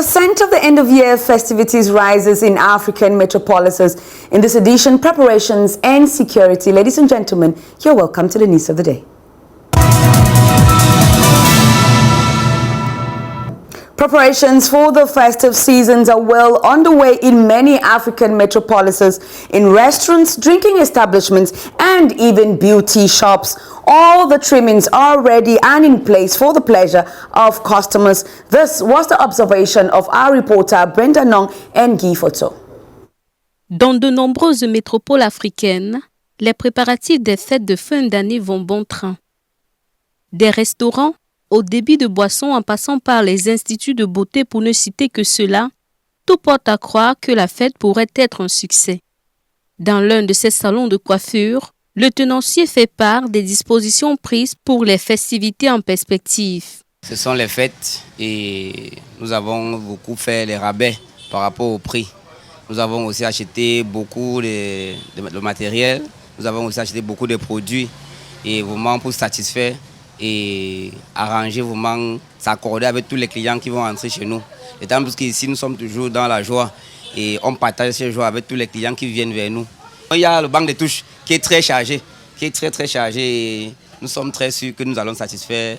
The scent of the end-of-year festivities rises in African metropolises. In this edition, preparations and security. Ladies and gentlemen, you're welcome to the news of the day. Preparations for the festive seasons are well underway in many African metropolises, in restaurants, drinking establishments, and even beauty shops. All the trimmings are ready and in place for the pleasure of customers. This was the observation of our reporter Brenda Nong and Guy Photo. Dans de nombreuses métropoles africaines, les préparatifs des fêtes de fin d'année vont bon train. Des restaurants, au débit de boissons en passant par les instituts de beauté pour ne citer que cela, tout porte à croire que la fête pourrait être un succès. Dans l'un de ces salons de coiffure, le tenancier fait part des dispositions prises pour les festivités en perspective. Ce sont les fêtes et nous avons beaucoup fait les rabais par rapport au prix. Nous avons aussi acheté beaucoup de matériel, nous avons aussi acheté beaucoup de produits et vraiment pour satisfaire et arranger, vraiment s'accorder avec tous les clients qui vont entrer chez nous. Étant plus qu'ici nous sommes toujours dans la joie et on partage cette joie avec tous les clients qui viennent vers nous. Il y a le banc de touches qui est très chargé, qui est très chargé et nous sommes très sûrs que nous allons satisfaire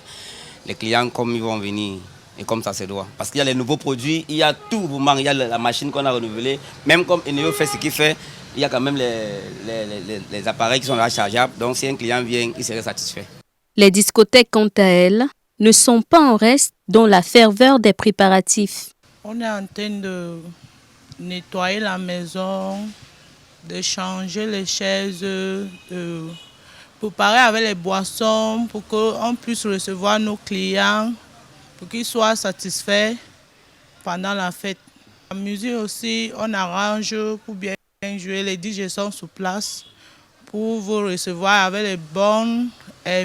les clients comme ils vont venir et comme ça se doit. Parce qu'il y a les nouveaux produits, il y a tout, vraiment, il y a la machine qu'on a renouvelée, même comme Eneo fait ce qu'il fait, il y a quand même les appareils qui sont là chargeables, donc si un client vient, il serait satisfait. Les discothèques, quant à elles, ne sont pas en reste dans la ferveur des préparatifs. On est en train de nettoyer la maison, de changer les chaises, de préparer avec les boissons pour qu'on puisse recevoir nos clients, pour qu'ils soient satisfaits pendant la fête. La musique aussi, on arrange pour bien jouer, les DJ sont sur place pour vous recevoir avec les bonnes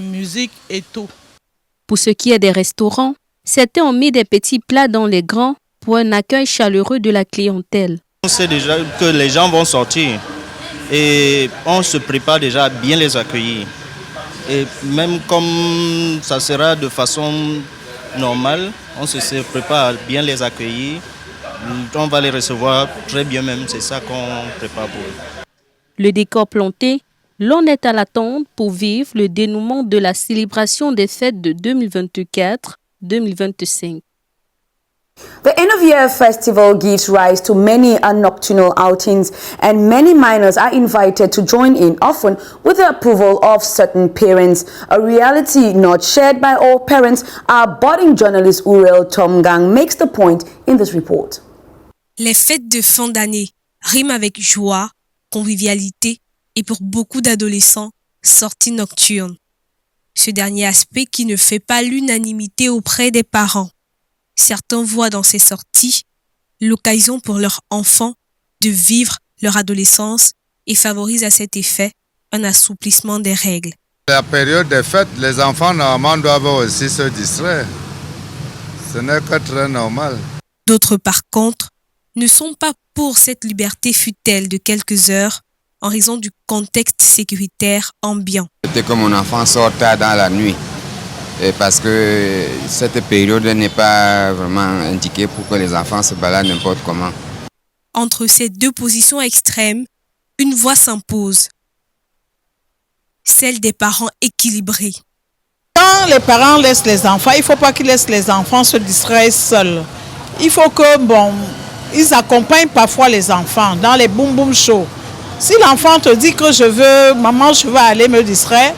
musique et tout. Pour ce qui est des restaurants, certains ont mis des petits plats dans les grands pour un accueil chaleureux de la clientèle. On sait déjà que les gens vont sortir et on se prépare déjà à bien les accueillir. Et même comme ça sera de façon normale, on se prépare à bien les accueillir. On va les recevoir très bien même, c'est ça qu'on prépare pour eux. Le décor planté, l'on est à l'attente pour vivre le dénouement de la célébration des fêtes de 2024-2025. The end-of-year festival gives rise to many nocturnal outings, and many minors are invited to join in, often with the approval of certain parents. A reality not shared by all parents. Our budding journalist Uriel Tomgang makes the point in this report. Les fêtes de fin d'année riment avec joie, convivialité et pour beaucoup d'adolescents, sorties nocturnes. Ce dernier aspect qui ne fait pas l'unanimité auprès des parents. Certains voient dans ces sorties l'occasion pour leurs enfants de vivre leur adolescence et favorisent à cet effet un assouplissement des règles. La période des fêtes, les enfants normalement doivent aussi se distraire. Ce n'est que très normal. D'autres par contre ne sont pas pour cette liberté fut-elle de quelques heures en raison du contexte sécuritaire ambiant. C'était comme mon enfant sort tard dans la nuit, parce que cette période n'est pas vraiment indiquée pour que les enfants se baladent n'importe comment. Entre ces deux positions extrêmes, une voie s'impose, celle des parents équilibrés. Quand les parents laissent les enfants, il ne faut pas qu'ils laissent les enfants se distraire seuls. Il faut que, ils accompagnent parfois les enfants dans les boum-boum shows. Si l'enfant te dit que maman, je veux aller me distraire,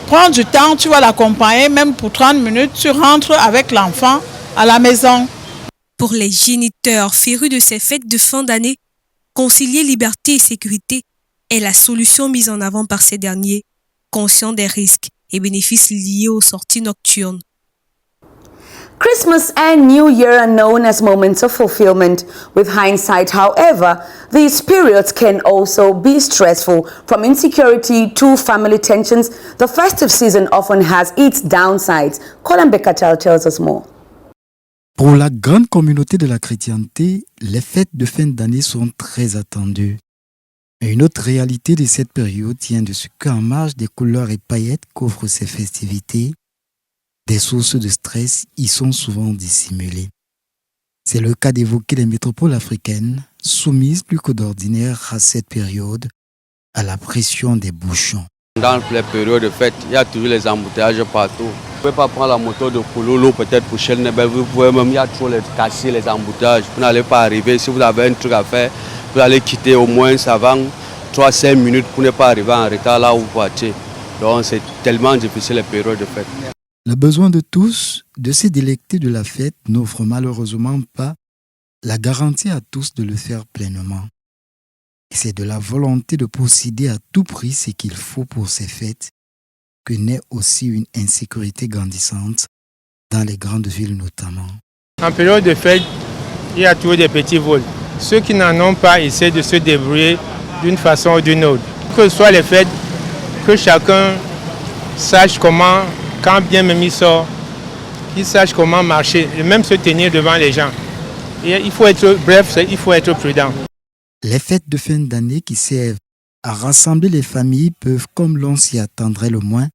prends du temps, tu vas l'accompagner, même pour 30 minutes, tu rentres avec l'enfant à la maison. Pour les géniteurs férus de ces fêtes de fin d'année, concilier liberté et sécurité est la solution mise en avant par ces derniers, conscients des risques et bénéfices liés aux sorties nocturnes. Christmas and New Year are known as moments of fulfillment. With hindsight, however, these periods can also be stressful. From insecurity to family tensions, the festive season often has its downsides. Colin Bekatel tells us more. Pour la grande communauté de la chrétienté, les fêtes de fin d'année sont très attendues. Et une autre réalité de cette période tient de ce qu'en marge des couleurs et paillettes qu'offrent ces festivités, des sources de stress y sont souvent dissimulées. C'est le cas d'évoquer les métropoles africaines, soumises plus que d'ordinaire à cette période à la pression des bouchons. Dans les périodes de fête, il y a toujours les embouteillages partout. Vous ne pouvez pas prendre la moto de Kouloulou peut-être pour Chelnebel, vous pouvez même, il y a trop casser les embouteillages. Vous n'allez pas arriver, si vous avez un truc à faire, vous allez quitter au moins avant 3-5 minutes pour ne pas arriver en retard là où vous partez. Donc c'est tellement difficile les périodes de fête. Le besoin de tous de se délecter de la fête n'offre malheureusement pas la garantie à tous de le faire pleinement. Et c'est de la volonté de posséder à tout prix ce qu'il faut pour ces fêtes que naît aussi une insécurité grandissante dans les grandes villes notamment. En période de fête, il y a toujours des petits vols. Ceux qui n'en ont pas essaient de se débrouiller d'une façon ou d'une autre. Que ce soit les fêtes, que chacun sache comment, quand bien même il sort, qu'il sache comment marcher et même se tenir devant les gens. Et il faut être prudent. Les fêtes de fin d'année qui servent à rassembler les familles peuvent, comme l'on s'y attendrait le moins,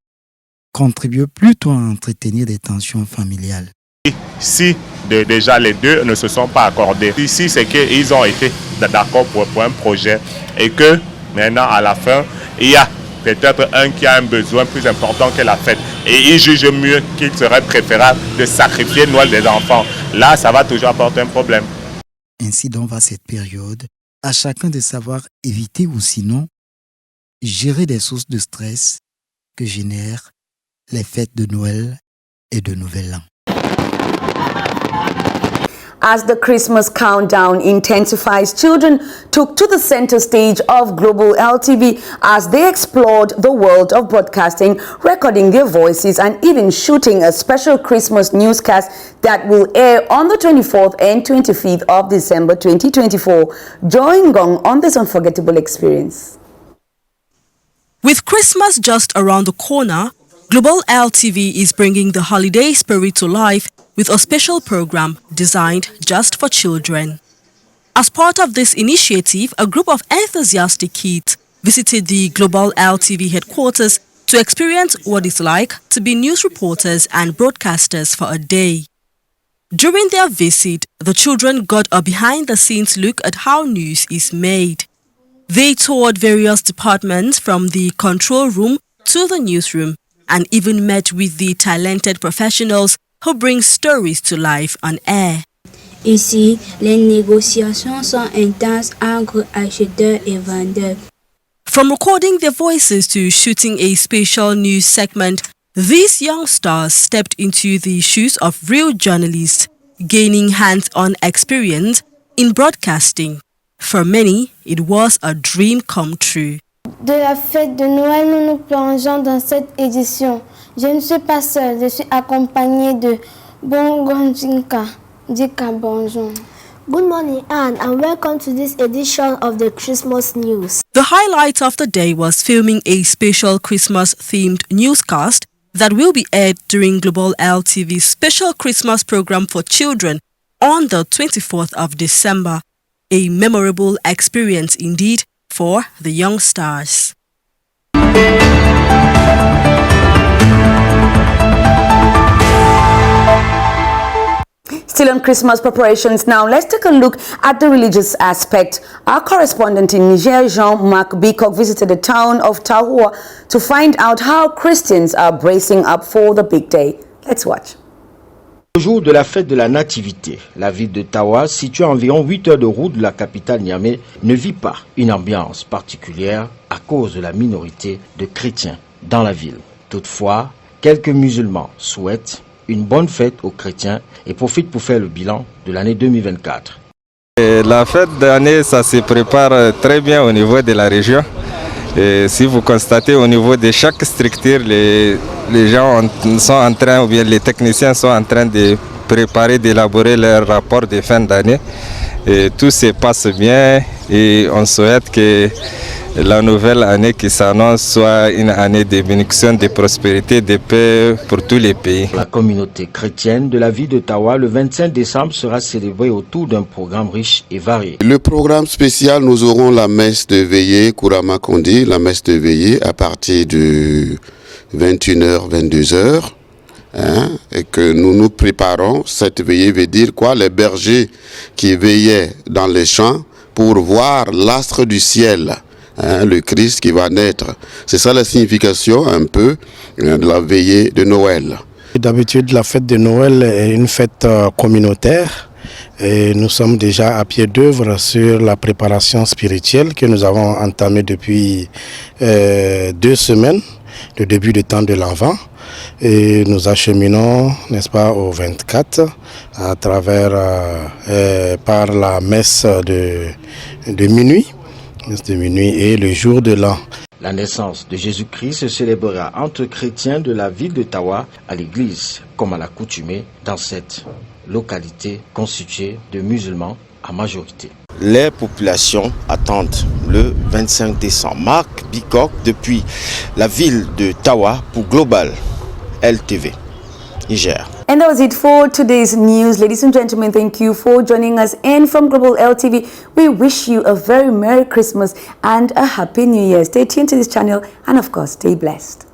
contribuer plutôt à entretenir des tensions familiales. Si déjà les deux ne se sont pas accordés, ici c'est qu'ils ont été d'accord pour un projet et que maintenant à la fin, il y a peut-être un qui a un besoin plus important que la fête et il juge mieux qu'il serait préférable de sacrifier Noël des enfants. Là, ça va toujours apporter un problème. Ainsi donc va cette période, à chacun de savoir éviter ou sinon gérer des sources de stress que génèrent les fêtes de Noël et de Nouvel An. As the Christmas countdown intensifies, children took to the center stage of Global LTV as they explored the world of broadcasting, recording their voices and even shooting a special Christmas newscast that will air on the 24th and 25th of December 2024. Join Gong on this unforgettable experience. With Christmas just around the corner, Global LTV is bringing the holiday spirit to life with a special program designed just for children. As part of this initiative, a group of enthusiastic kids visited the Global LTV headquarters to experience what it's like to be news reporters and broadcasters for a day. During their visit, the children got a behind-the-scenes look at how news is made. They toured various departments from the control room to the newsroom and even met with the talented professionals who bring stories to life on air. Ici, les négociations sont intenses entre acheteurs et vendeurs. From recording their voices to shooting a special news segment, these young stars stepped into the shoes of real journalists, gaining hands-on experience in broadcasting. For many, it was a dream come true. De la fête de Noël, nous nous plongeons dans cette édition. Je ne suis pas seule, je suis accompagnée de Bongonjinka. Dika bonjour. Good morning, Anne, and welcome to this edition of the Christmas News. The highlight of the day was filming a special Christmas-themed newscast that will be aired during Global LTV's special Christmas program for children on the 24th of December. A memorable experience indeed for the young stars. Still on Christmas preparations now, let's take a look at the religious aspect. Our correspondent in Niger, Jean-Marc Bikok, visited the town of Tahua to find out how Christians are bracing up for the big day. Let's watch. Le jour de la fête de la Nativité, la ville de Tawa, située à environ 8 heures de route de la capitale Niamey, ne vit pas une ambiance particulière à cause de la minorité de chrétiens dans la ville. Toutefois, quelques musulmans souhaitent une bonne fête aux chrétiens et profitent pour faire le bilan de l'année 2024. La fête d'année, ça se prépare très bien au niveau de la région. Et si vous constatez au niveau de chaque structure, les gens sont en train, ou bien les techniciens sont en train de préparer, d'élaborer leur rapport de fin d'année. Et tout se passe bien et on souhaite que la nouvelle année qui s'annonce soit une année de bénédiction, de prospérité, de paix pour tous les pays. La communauté chrétienne de la ville d'Ottawa, le 25 décembre, sera célébrée autour d'un programme riche et varié. Le programme spécial, nous aurons la messe de veillée, Kourama Kondi, la messe de veillée à partir de 21h, 22h. et que nous nous préparons. Cette veillée veut dire quoi? Les bergers qui veillaient dans les champs pour voir l'astre du ciel, le Christ qui va naître. C'est ça la signification un peu de la veillée de Noël. D'habitude, la fête de Noël est une fête communautaire. Et nous sommes déjà à pied d'œuvre sur la préparation spirituelle que nous avons entamée depuis 2 semaines, le début du temps de l'Avent. Et nous acheminons, n'est-ce pas, au 24 à travers par la messe de minuit et le jour de l'an. La naissance de Jésus-Christ se célébrera entre chrétiens de la ville de Tawa à l'église, comme à l'accoutumée dans cette localité constituée de musulmans à majorité. Les populations attendent le 25 décembre. Marc Bicok depuis la ville de Tawa pour Global LTV, Niger. And that was it for today's news. Ladies and gentlemen, thank you for joining us in from Global LTV. We wish you a very Merry Christmas and a Happy New Year. Stay tuned to this channel and of course, stay blessed.